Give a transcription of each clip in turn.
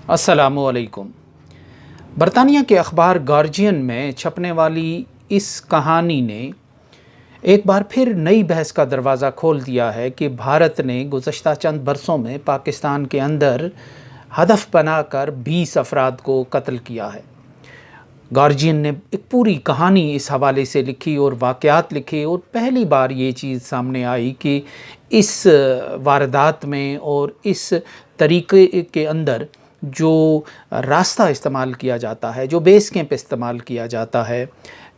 السلام علیکم۔ برطانیہ کے اخبار گارجین میں چھپنے والی اس کہانی نے ایک بار پھر نئی بحث کا دروازہ کھول دیا ہے کہ بھارت نے گزشتہ چند برسوں میں پاکستان کے اندر ہدف بنا کر 20 افراد کو قتل کیا ہے۔ گارجین نے ایک پوری کہانی اس حوالے سے لکھی اور واقعات لکھے، اور پہلی بار یہ چیز سامنے آئی کہ اس واردات میں اور اس طریقے کے اندر جو راستہ استعمال کیا جاتا ہے، جو بیس کیمپ استعمال کیا جاتا ہے،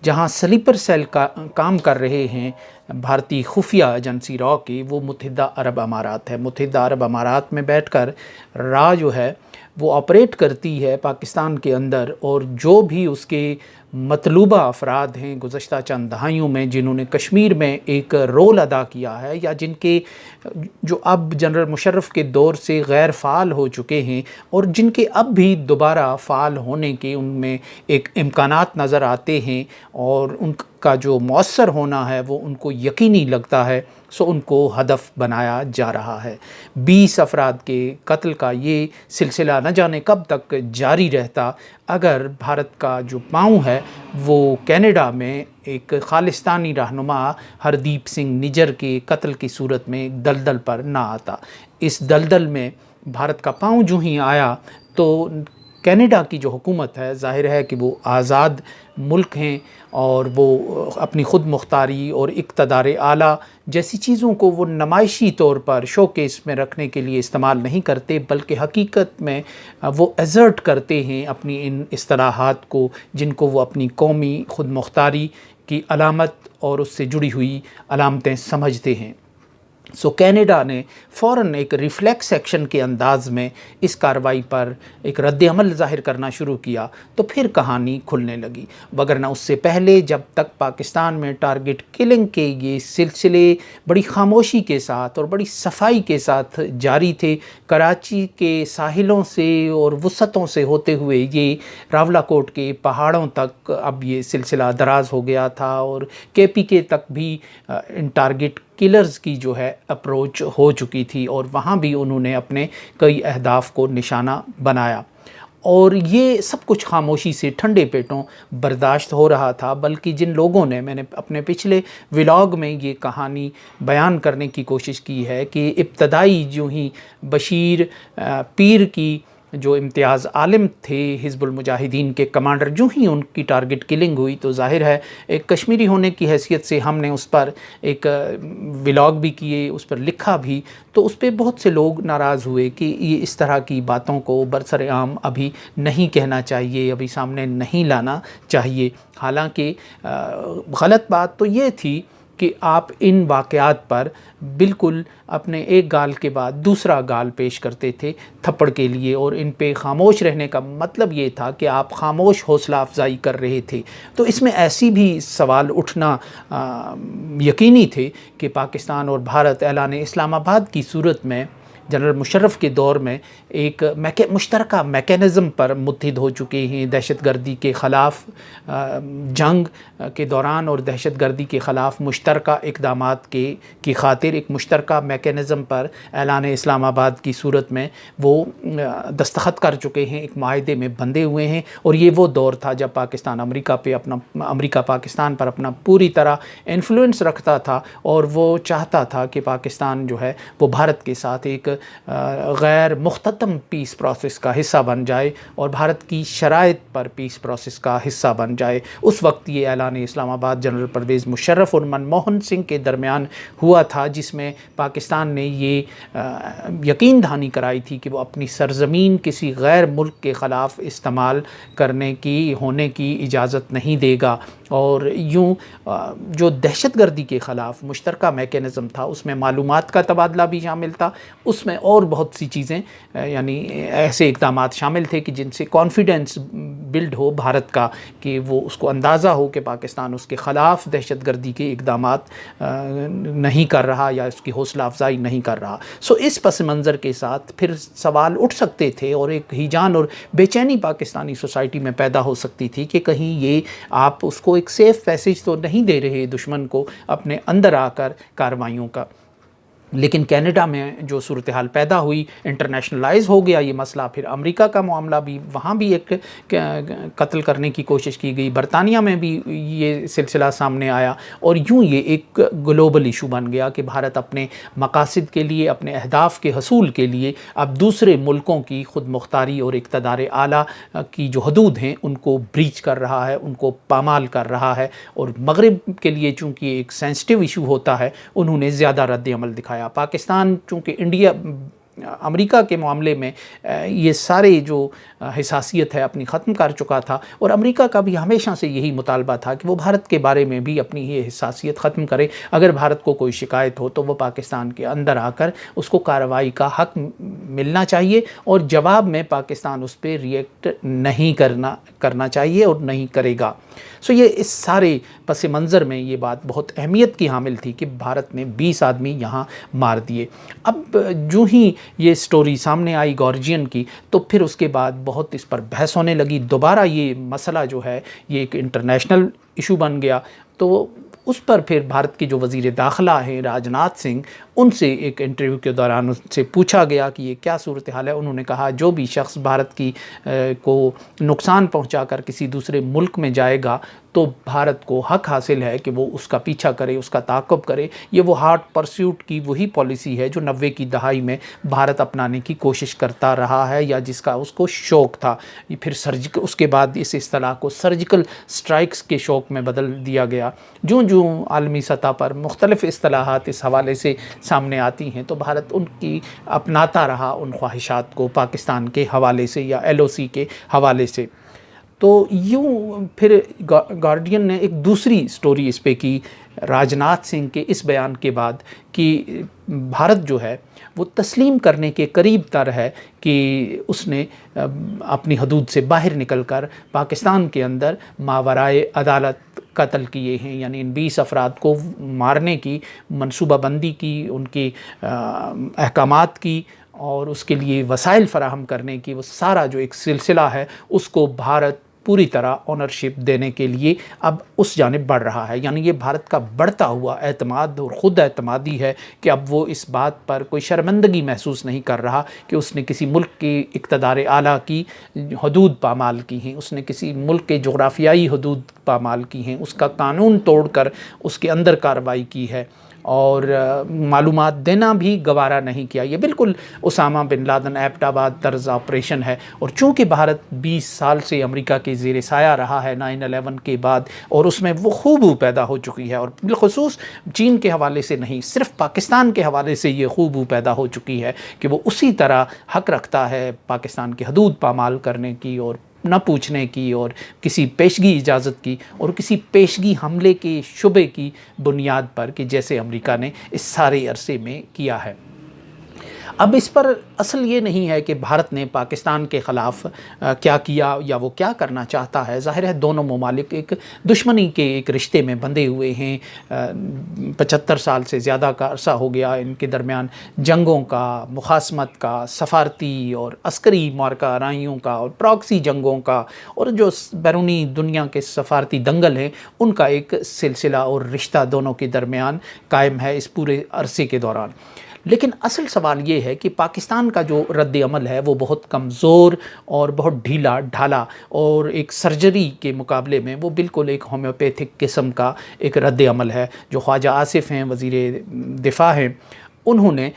جہاں سلیپر سیل کا کام کر رہے ہیں بھارتی خفیہ ایجنسی را کی، وہ متحدہ عرب امارات ہے۔ متحدہ عرب امارات میں بیٹھ کر را جو ہے وہ آپریٹ کرتی ہے پاکستان کے اندر، اور جو بھی اس کے مطلوبہ افراد ہیں گزشتہ چند دہائیوں میں جنہوں نے کشمیر میں ایک رول ادا کیا ہے، یا جن کے جو اب جنرل مشرف کے دور سے غیر فعال ہو چکے ہیں اور جن کے اب بھی دوبارہ فعال ہونے کے ان میں ایک امکانات نظر آتے ہیں، اور ان کا جو مؤثر ہونا ہے وہ ان کو یقینی لگتا ہے، سو ان کو ہدف بنایا جا رہا ہے۔ 20 افراد کے قتل کا یہ سلسلہ نہ جانے کب تک جاری رہتا اگر بھارت کا جو پاؤں ہے وہ کینیڈا میں ایک خالستانی رہنما ہردیپ سنگھ نجر کے قتل کی صورت میں دلدل پر نہ آتا۔ اس دلدل میں بھارت کا پاؤں جو ہی آیا تو کینیڈا کی جو حکومت ہے، ظاہر ہے کہ وہ آزاد ملک ہیں اور وہ اپنی خود مختاری اور اقتدار اعلیٰ جیسی چیزوں کو وہ نمائشی طور پر شو کیس میں رکھنے کے لیے استعمال نہیں کرتے، بلکہ حقیقت میں وہ ایزرٹ کرتے ہیں اپنی ان اصطلاحات کو، جن کو وہ اپنی قومی خود مختاری کی علامت اور اس سے جڑی ہوئی علامتیں سمجھتے ہیں۔ سو کینیڈا نے فوراً ایک ریفلیکس ایکشن کے انداز میں اس کارروائی پر ایک رد عمل ظاہر کرنا شروع کیا، تو پھر کہانی کھلنے لگی، وگرنہ اس سے پہلے جب تک پاکستان میں ٹارگٹ کلنگ کے یہ سلسلے بڑی خاموشی کے ساتھ اور بڑی صفائی کے ساتھ جاری تھے، کراچی کے ساحلوں سے اور وسعتوں سے ہوتے ہوئے یہ راولاکوٹ کے پہاڑوں تک اب یہ سلسلہ دراز ہو گیا تھا، اور کے پی کے تک بھی ان ٹارگٹ کلرز کی جو ہے اپروچ ہو چکی تھی، اور وہاں بھی انہوں نے اپنے کئی اہداف کو نشانہ بنایا، اور یہ سب کچھ خاموشی سے ٹھنڈے پیٹوں برداشت ہو رہا تھا۔ بلکہ جن لوگوں نے، میں نے اپنے پچھلے ولاگ میں یہ کہانی بیان کرنے کی کوشش کی ہے کہ ابتدائی جو ہی بشیر پیر کی جو امتیاز عالم تھے حزب المجاہدین کے کمانڈر، جو ہی ان کی ٹارگٹ کلنگ ہوئی، تو ظاہر ہے ایک کشمیری ہونے کی حیثیت سے ہم نے اس پر ایک ولاگ بھی کیے، اس پر لکھا بھی، تو اس پہ بہت سے لوگ ناراض ہوئے کہ یہ اس طرح کی باتوں کو برسر عام ابھی نہیں کہنا چاہیے، ابھی سامنے نہیں لانا چاہیے۔ حالانکہ غلط بات تو یہ تھی کہ آپ ان واقعات پر بالکل اپنے ایک گال کے بعد دوسرا گال پیش کرتے تھے تھپڑ کے لیے، اور ان پہ خاموش رہنے کا مطلب یہ تھا کہ آپ خاموش حوصلہ افزائی کر رہے تھے۔ تو اس میں ایسی بھی سوال اٹھنا یقینی تھے کہ پاکستان اور بھارت اعلان اسلام آباد کی صورت میں جنرل مشرف کے دور میں ایک مشترکہ میکینزم پر متحد ہو چکے ہیں، دہشت گردی کے خلاف جنگ کے دوران اور دہشت گردی کے خلاف مشترکہ اقدامات کی خاطر ایک مشترکہ میکینزم پر اعلان اسلام آباد کی صورت میں وہ دستخط کر چکے ہیں، ایک معاہدے میں بندھے ہوئے ہیں۔ اور یہ وہ دور تھا جب پاکستان امریکہ پاکستان پر اپنا پوری طرح انفلوئنس رکھتا تھا، اور وہ چاہتا تھا کہ پاکستان جو ہے وہ بھارت کے ساتھ ایک غیر مختتم پیس پروسیس کا حصہ بن جائے اور بھارت کی شرائط پر پیس پروسیس کا حصہ بن جائے۔ اس وقت یہ اعلان اسلام آباد جنرل پرویز مشرف اور منموہن سنگھ کے درمیان ہوا تھا، جس میں پاکستان نے یہ یقین دہانی کرائی تھی کہ وہ اپنی سرزمین کسی غیر ملک کے خلاف استعمال ہونے کی اجازت نہیں دے گا، اور یوں جو دہشت گردی کے خلاف مشترکہ میکینزم تھا اس میں معلومات کا تبادلہ بھی شامل تھا، اس میں اور بہت سی چیزیں یعنی ایسے اقدامات شامل تھے کہ جن سے کانفیڈنس بلڈ ہو بھارت کا، کہ وہ اس کو اندازہ ہو کہ پاکستان اس کے خلاف دہشت گردی کے اقدامات نہیں کر رہا یا اس کی حوصلہ افزائی نہیں کر رہا۔ سو اس پس منظر کے ساتھ پھر سوال اٹھ سکتے تھے، اور ایک ہیجان اور بے چینی پاکستانی سوسائٹی میں پیدا ہو سکتی تھی کہ کہیں یہ آپ اس کو ایک سیف پیسیج تو نہیں دے رہے دشمن کو اپنے اندر آ کر کارروائیوں کا۔ لیکن کینیڈا میں جو صورتحال پیدا ہوئی، انٹرنیشنلائز ہو گیا یہ مسئلہ، پھر امریکہ کا معاملہ بھی، وہاں بھی ایک قتل کرنے کی کوشش کی گئی، برطانیہ میں بھی یہ سلسلہ سامنے آیا، اور یوں یہ ایک گلوبل ایشو بن گیا کہ بھارت اپنے مقاصد کے لیے، اپنے اہداف کے حصول کے لیے اب دوسرے ملکوں کی خود مختاری اور اقتدار اعلیٰ کی جو حدود ہیں ان کو بریچ کر رہا ہے، ان کو پامال کر رہا ہے، اور مغرب کے لیے چونکہ ایک سینسٹیو ایشو ہوتا ہے انہوں نے زیادہ رد عمل دکھایا۔ پاکستان چونکہ امریکہ کے معاملے میں یہ سارے جو حساسیت ہے اپنی ختم کر چکا تھا، اور امریکہ کا بھی ہمیشہ سے یہی مطالبہ تھا کہ وہ بھارت کے بارے میں بھی اپنی یہ حساسیت ختم کرے، اگر بھارت کو کوئی شکایت ہو تو وہ پاکستان کے اندر آ کر اس کو کارروائی کا حق ملنا چاہیے، اور جواب میں پاکستان اس پہ ریئیکٹ نہیں کرنا چاہیے اور نہیں کرے گا۔ یہ اس سارے پس منظر میں یہ بات بہت اہمیت کی حامل تھی کہ بھارت نے 20 آدمی یہاں مار دیے۔ اب جو ہی یہ سٹوری سامنے آئی گارجین کی، تو پھر اس کے بعد بہت اس پر بحث ہونے لگی، دوبارہ یہ مسئلہ جو ہے یہ ایک انٹرنیشنل ایشو بن گیا، تو اس پر پھر بھارت کے جو وزیر داخلہ ہیں راجناتھ سنگھ، ان سے ایک انٹرویو کے دوران ان سے پوچھا گیا کہ یہ کیا صورتحال ہے۔ انہوں نے کہا جو بھی شخص بھارت کی کو نقصان پہنچا کر کسی دوسرے ملک میں جائے گا تو بھارت کو حق حاصل ہے کہ وہ اس کا پیچھا کرے، اس کا تعاقب کرے۔ یہ وہ ہارٹ پرسیوٹ کی وہی پالیسی ہے جو 90 کی دہائی میں بھارت اپنانے کی کوشش کرتا رہا ہے، یا جس کا اس کو شوق تھا۔ پھر اس کے بعد اس اصطلاح کو سرجیکل سٹرائکس کے شوق میں بدل دیا گیا۔ جو عالمی سطح پر مختلف اصطلاحات اس حوالے سے سامنے آتی ہیں تو بھارت ان کی اپناتا رہا، ان خواہشات کو پاکستان کے حوالے سے یا LOC کے حوالے سے۔ تو یوں پھر گارڈین نے ایک دوسری سٹوری اس پہ کی راجناتھ سنگھ کے اس بیان کے بعد کہ بھارت جو ہے وہ تسلیم کرنے کے قریب تر ہے کہ اس نے اپنی حدود سے باہر نکل کر پاکستان کے اندر ماورائے عدالت قتل کیے ہیں، یعنی ان 20 افراد کو مارنے کی منصوبہ بندی کی، ان کے احکامات کی اور اس کے لیے وسائل فراہم کرنے کی، وہ سارا جو ایک سلسلہ ہے اس کو بھارت پوری طرح اونرشپ دینے کے لیے اب اس جانب بڑھ رہا ہے۔ یعنی یہ بھارت کا بڑھتا ہوا اعتماد اور خود اعتمادی ہے کہ اب وہ اس بات پر کوئی شرمندگی محسوس نہیں کر رہا کہ اس نے کسی ملک کی اقتدار اعلیٰ کی حدود پامال کی ہیں، اس نے کسی ملک کے جغرافیائی حدود پامال کی ہیں، اس کا قانون توڑ کر اس کے اندر کارروائی کی ہے، اور معلومات دینا بھی گوارا نہیں کیا۔ یہ بالکل اسامہ بن لادن ایبٹ آباد طرز آپریشن ہے، اور چونکہ بھارت 20 سال سے امریکہ کے زیر سایہ رہا ہے 9/11 کے بعد، اور اس میں وہ خوبو پیدا ہو چکی ہے، اور بالخصوص چین کے حوالے سے نہیں، صرف پاکستان کے حوالے سے یہ خوبو پیدا ہو چکی ہے کہ وہ اسی طرح حق رکھتا ہے پاکستان کی حدود پامال کرنے کی، اور نہ پوچھنے کی، اور کسی پیشگی اجازت کی، اور کسی پیشگی حملے کے شبے کی بنیاد پر کہ جیسے امریکہ نے اس سارے عرصے میں کیا ہے۔ اب اس پر اصل یہ نہیں ہے کہ بھارت نے پاکستان کے خلاف کیا کیا یا وہ کیا کرنا چاہتا ہے۔ ظاہر ہے دونوں ممالک ایک دشمنی کے ایک رشتے میں بندھے ہوئے ہیں، 75 سال سے زیادہ کا عرصہ ہو گیا ان کے درمیان جنگوں کا، مخاصمت کا، سفارتی اور عسکری معرکہ آرائیوں کا اور پراکسی جنگوں کا، اور جو بیرونی دنیا کے سفارتی دنگل ہیں ان کا ایک سلسلہ اور رشتہ دونوں کے درمیان قائم ہے اس پورے عرصے کے دوران۔ لیکن اصل سوال یہ ہے کہ پاکستان کا جو رد عمل ہے وہ بہت کمزور اور بہت ڈھیلا ڈھالا، اور ایک سرجری کے مقابلے میں وہ بالکل ایک ہومیوپیتھک قسم کا ایک رد عمل ہے۔ جو خواجہ آصف ہیں، وزیر دفاع ہیں، انہوں نے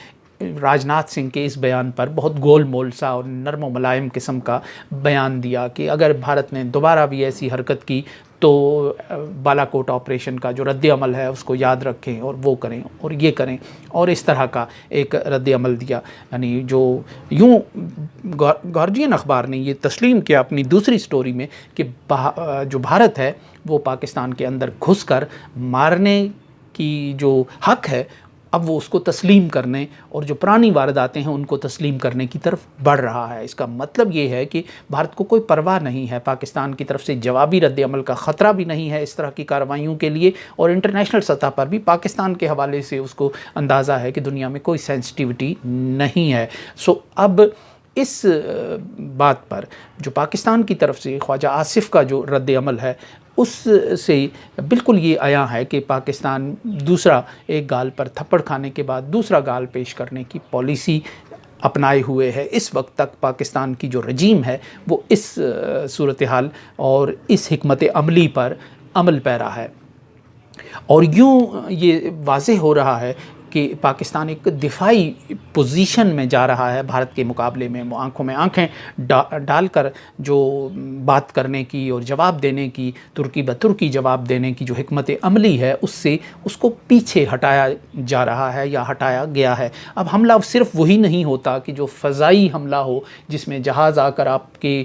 راجناتھ سنگھ کے اس بیان پر بہت گول مول سا اور نرم و ملائم قسم کا بیان دیا کہ اگر بھارت نے دوبارہ بھی ایسی حرکت کی تو بالا کوٹ آپریشن کا جو رد عمل ہے اس کو یاد رکھیں اور وہ کریں اور یہ کریں، اور اس طرح کا ایک رد عمل دیا۔ یعنی جو یوں گارجین اخبار نے یہ تسلیم کیا اپنی دوسری سٹوری میں کہ جو بھارت ہے وہ پاکستان کے اندر گھس کر مارنے کی جو حق ہے اب وہ اس کو تسلیم کرنے اور جو پرانی وارداتیں ہیں ان کو تسلیم کرنے کی طرف بڑھ رہا ہے۔ اس کا مطلب یہ ہے کہ بھارت کو کوئی پرواہ نہیں ہے، پاکستان کی طرف سے جوابی رد عمل کا خطرہ بھی نہیں ہے اس طرح کی کارروائیوں کے لیے، اور انٹرنیشنل سطح پر بھی پاکستان کے حوالے سے اس کو اندازہ ہے کہ دنیا میں کوئی سینسٹیوٹی نہیں ہے۔ اب اس بات پر جو پاکستان کی طرف سے خواجہ آصف کا جو رد عمل ہے اس سے بالکل یہ عیاں ہے کہ پاکستان دوسرا ایک گال پر تھپڑ کھانے کے بعد دوسرا گال پیش کرنے کی پالیسی اپنائے ہوئے ہے۔ اس وقت تک پاکستان کی جو رجیم ہے وہ اس صورتحال اور اس حکمت عملی پر عمل پیرا ہے، اور یوں یہ واضح ہو رہا ہے کہ پاکستان ایک دفاعی پوزیشن میں جا رہا ہے بھارت کے مقابلے میں۔ وہ آنکھوں میں آنکھیں ڈال کر جو بات کرنے کی اور جواب دینے کی، ترکی بترکی جواب دینے کی جو حکمت عملی ہے اس سے اس کو پیچھے ہٹایا جا رہا ہے یا ہٹایا گیا ہے۔ اب حملہ صرف وہی نہیں ہوتا کہ جو فضائی حملہ ہو جس میں جہاز آ کر آپ کے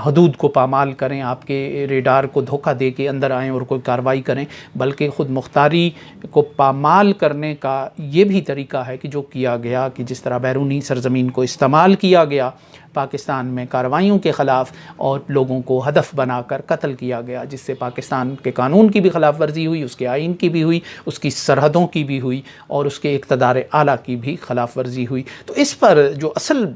حدود کو پامال کریں، آپ کے ریڈار کو دھوکہ دے کے اندر آئیں اور کوئی کارروائی کریں، بلکہ خود مختاری کو پامال کرنے کا یہ بھی طریقہ ہے کہ جو کیا گیا کہ جس طرح بیرونی سرزمین کو استعمال کیا گیا پاکستان میں کارروائیوں کے خلاف اور لوگوں کو ہدف بنا کر قتل کیا گیا، جس سے پاکستان کے قانون کی بھی خلاف ورزی ہوئی، اس کے آئین کی بھی ہوئی، اس کی سرحدوں کی بھی ہوئی اور اس کے اقتدار اعلیٰ کی بھی خلاف ورزی ہوئی۔ تو اس پر جو اصل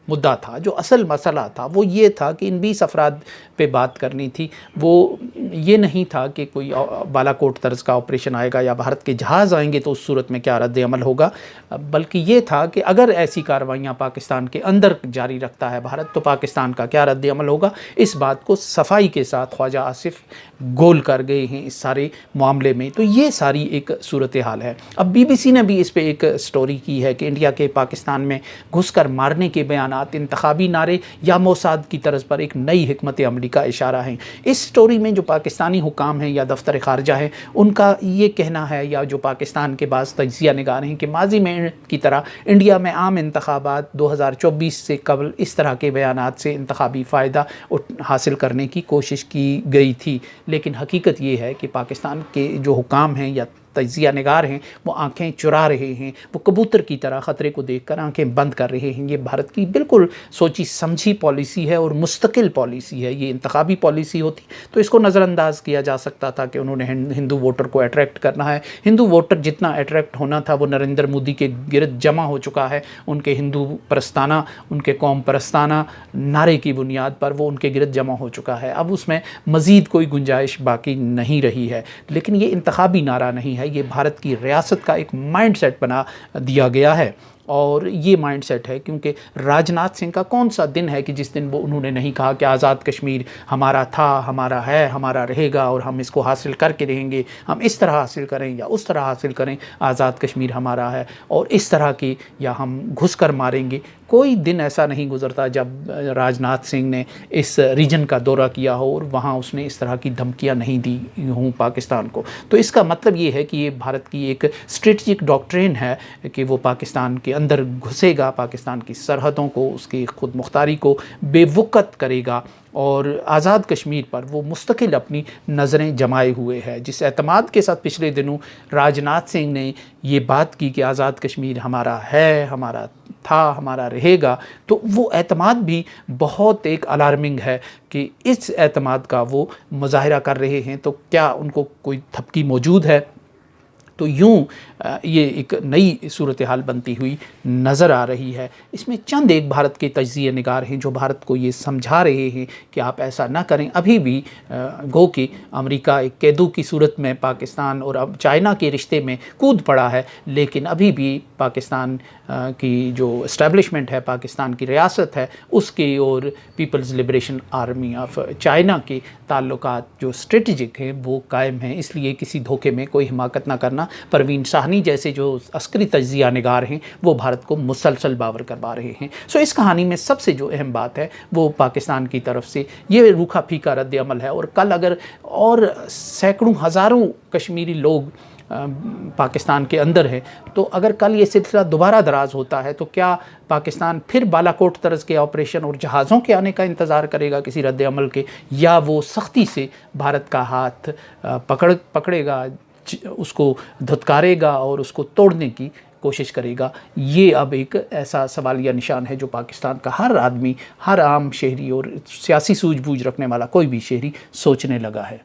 مدعا تھا، جو اصل مسئلہ تھا وہ یہ تھا کہ ان 20 افراد پہ بات کرنی تھی۔ وہ یہ نہیں تھا کہ کوئی بالا کوٹ طرز کا آپریشن آئے گا یا بھارت کے جہاز آئیں گے تو اس صورت میں کیا رد عمل ہوگا، بلکہ یہ تھا کہ اگر ایسی کارروائیاں پاکستان کے اندر جاری رکھتا ہے بھارت تو پاکستان کا کیا رد عمل ہوگا۔ اس بات کو صفائی کے ساتھ خواجہ آصف گول کر گئے ہیں اس سارے معاملے میں۔ تو یہ ساری ایک صورتحال ہے۔ اب بی بی سی نے بھی اس پہ ایک سٹوری کی ہے کہ انڈیا کے پاکستان میں گھس کر مارنے کے بیانات انتخابی نعرے یا موساد کی طرز پر ایک نئی حکمت عملی کا اشارہ ہیں۔ اس سٹوری میں جو پاکستانی حکام ہیں یا دفتر خارجہ ہیں ان کا یہ کہنا ہے، یا جو پاکستان کے بعض تجزیہ نگار ہیں، کہ ماضی میں کی طرح انڈیا میں عام انتخابات 2024 سے قبل اس طرح کے بیانات سے انتخابی فائدہ حاصل کرنے کی کوشش کی گئی تھی، لیکن حقیقت یہ ہے کہ پاکستان کے جو حکام ہیں یا تجزیہ نگار ہیں وہ آنکھیں چرا رہے ہیں، وہ کبوتر کی طرح خطرے کو دیکھ کر آنکھیں بند کر رہے ہیں۔ یہ بھارت کی بالکل سوچی سمجھی پالیسی ہے اور مستقل پالیسی ہے۔ یہ انتخابی پالیسی ہوتی تو اس کو نظر انداز کیا جا سکتا تھا کہ انہوں نے ہندو ووٹر کو اٹریکٹ کرنا ہے۔ ہندو ووٹر جتنا اٹریکٹ ہونا تھا وہ نریندر مودی کے گرد جمع ہو چکا ہے، ان کے ہندو پرستانہ، ان کے قوم پرستانہ نعرے کی بنیاد پر وہ ان کے گرد جمع ہو چکا ہے۔ اب اس میں مزید کوئی گنجائش باقی نہیں رہی ہے، لیکن یہ انتخابی نعرہ نہیں ہے، یہ بھارت کی ریاست کا ایک مائنڈ سیٹ بنا دیا گیا ہے۔ اور یہ مائنڈ سیٹ ہے کیونکہ راجناتھ سنگھ کا کون سا دن ہے کہ جس دن وہ انہوں نے نہیں کہا کہ آزاد کشمیر ہمارا تھا، ہمارا ہے، ہمارا رہے گا اور ہم اس کو حاصل کر کے رہیں گے، ہم اس طرح حاصل کریں یا اس طرح حاصل کریں، آزاد کشمیر ہمارا ہے اور اس طرح کی یا ہم گھس کر ماریں گے۔ کوئی دن ایسا نہیں گزرتا جب راجناتھ سنگھ نے اس ریجن کا دورہ کیا ہو اور وہاں اس نے اس طرح کی دھمکیاں نہیں دی ہوں پاکستان کو۔ تو اس کا مطلب یہ ہے کہ یہ بھارت کی ایک اسٹریٹجک ڈاکٹرین ہے کہ وہ پاکستان کے اندر گھسے گا، پاکستان کی سرحدوں کو، اس کی خود مختاری کو بے وقت کرے گا اور آزاد کشمیر پر وہ مستقل اپنی نظریں جمائے ہوئے ہے۔ جس اعتماد کے ساتھ پچھلے دنوں راجناتھ سنگھ نے یہ بات کی کہ آزاد کشمیر ہمارا ہے، ہمارا تھا، ہمارا رہے گا، تو وہ اعتماد بھی بہت ایک الارمنگ ہے کہ اس اعتماد کا وہ مظاہرہ کر رہے ہیں، تو کیا ان کو کوئی تھپکی موجود ہے؟ تو یوں یہ ایک نئی صورتحال بنتی ہوئی نظر آ رہی ہے۔ اس میں چند ایک بھارت کے تجزیہ نگار ہیں جو بھارت کو یہ سمجھا رہے ہیں کہ آپ ایسا نہ کریں۔ ابھی بھی گو کہ امریکہ ایک قیدو کی صورت میں پاکستان اور اب چائنا کے رشتے میں کود پڑا ہے، لیکن ابھی بھی پاکستان کی جو اسٹیبلشمنٹ ہے، پاکستان کی ریاست ہے، اس کے اور Peoples liberation army of China کے تعلقات جو اسٹریٹجک ہیں وہ قائم ہیں۔ اس لیے کسی دھوکے میں کوئی حماقت نہ کرنا۔ پروین ساہنی جیسے جو عسکری تجزیہ نگار ہیں وہ بھارت کو مسلسل باور کروا رہے ہیں۔ سو اس کہانی میں سب سے جو اہم بات ہے وہ پاکستان کی طرف سے یہ روکھا پھیکا رد عمل ہے، اور کل اگر اور سینکڑوں ہزاروں کشمیری لوگ پاکستان کے اندر ہے تو اگر کل یہ سلسلہ دوبارہ دراز ہوتا ہے تو کیا پاکستان پھر بالا کوٹ طرز کے آپریشن اور جہازوں کے آنے کا انتظار کرے گا کسی رد عمل کے، یا وہ سختی سے بھارت کا ہاتھ پکڑے گا، اس کو دھتکارے گا اور اس کو توڑنے کی کوشش کرے گا؟ یہ اب ایک ایسا سوالیہ نشان ہے جو پاکستان کا ہر آدمی، ہر عام شہری اور سیاسی سوجھ بوجھ رکھنے والا کوئی بھی شہری سوچنے لگا ہے۔